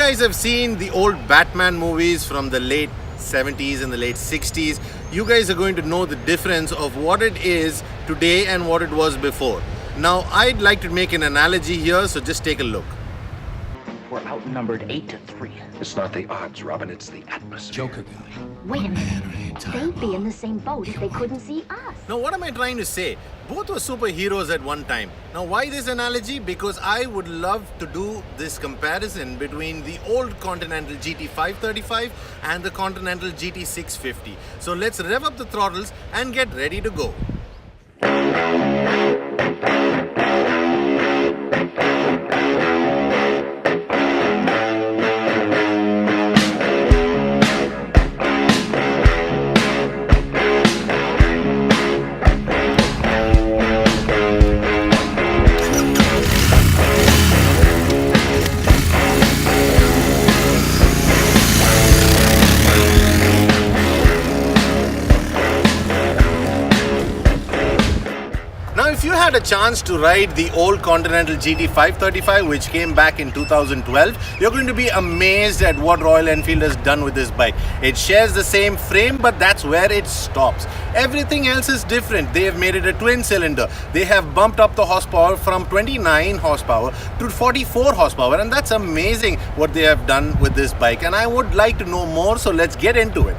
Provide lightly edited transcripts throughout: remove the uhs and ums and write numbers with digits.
guys have seen the old Batman movies from the late 70s and the late 60s, you guys are going to know the difference of what it is today and what it was before. Now, I'd like to make an analogy here, so just take a look. We're outnumbered 8-3. It's not the odds, Robin, it's the atmosphere. Joker guy. Wait a minute. They'd be in the same boat if they couldn't see us. Now, what am I trying to say? Both were superheroes at one time. Now, why this analogy? Because I would love to do this comparison between the old Continental GT 535 and the Continental GT 650. So let's rev up the throttles and get ready to go. If you had a chance to ride the old Continental GT 535, which came back in 2012, you're going to be amazed at what Royal Enfield has done with this bike. It shares the same frame, but that's where it stops. Everything else is different. They have made it a twin cylinder. They have bumped up the horsepower from 29 horsepower to 44 horsepower, and that's amazing what they have done with this bike. And I would like to know more, so let's get into it.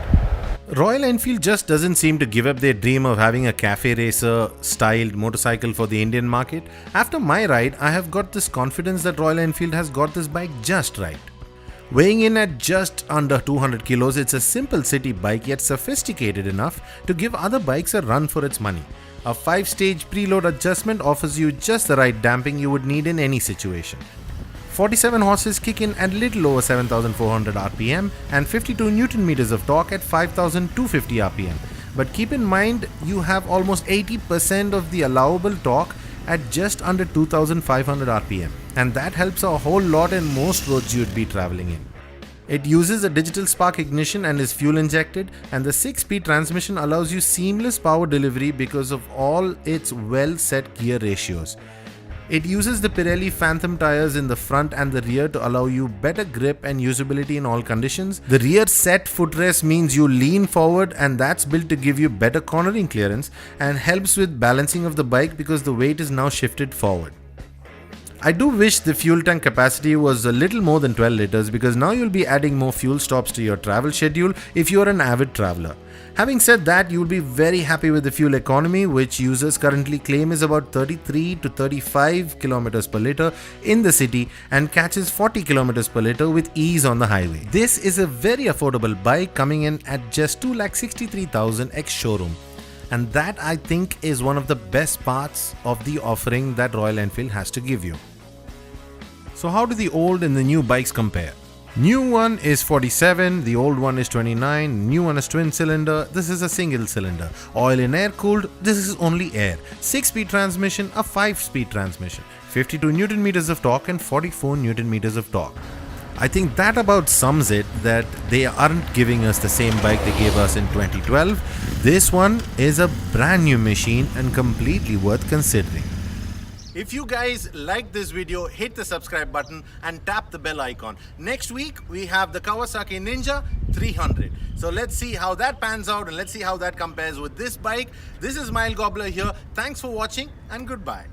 Royal Enfield just doesn't seem to give up their dream of having a cafe racer styled motorcycle for the Indian market. After my ride, I have got this confidence that Royal Enfield has got this bike just right. Weighing in at just under 200 kilos, it's a simple city bike yet sophisticated enough to give other bikes a run for its money. A 5-stage preload adjustment offers you just the right damping you would need in any situation. 47 horses kick in at little over 7,400 RPM and 52 Newton meters of torque at 5,250 RPM. But keep in mind, you have almost 80% of the allowable torque at just under 2,500 RPM, and that helps a whole lot in most roads you'd be traveling in. It uses a digital spark ignition and is fuel injected, and the 6-speed transmission allows you seamless power delivery because of all its well set gear ratios. It uses the Pirelli Phantom tires in the front and the rear to allow you better grip and usability in all conditions. The rear set footrest means you lean forward, and that's built to give you better cornering clearance and helps with balancing of the bike because the weight is now shifted forward. I do wish the fuel tank capacity was a little more than 12 liters because now you'll be adding more fuel stops to your travel schedule if you're an avid traveler. Having said that, you'll be very happy with the fuel economy, which users currently claim is about 33 to 35 kilometers per liter in the city and catches 40 kilometers per liter with ease on the highway. This is a very affordable bike coming in at just 2,63,000 ex-showroom. And that, I think, is one of the best parts of the offering that Royal Enfield has to give you. So how do the old and the new bikes compare? New one is 47, the old one is 29, new one is twin cylinder, this is a single cylinder. Oil and air cooled, this is only air. 6-speed transmission, a 5-speed transmission. 52 Newton meters of torque and 44 Newton meters of torque. I think that about sums it, that they aren't giving us the same bike they gave us in 2012. This one is a brand new machine and completely worth considering. If you guys like this video, hit the subscribe button and tap the bell icon. Next week, we have the Kawasaki Ninja 300. So let's see how that pans out and let's see how that compares with this bike. This is Mile Gobbler here. Thanks for watching and goodbye.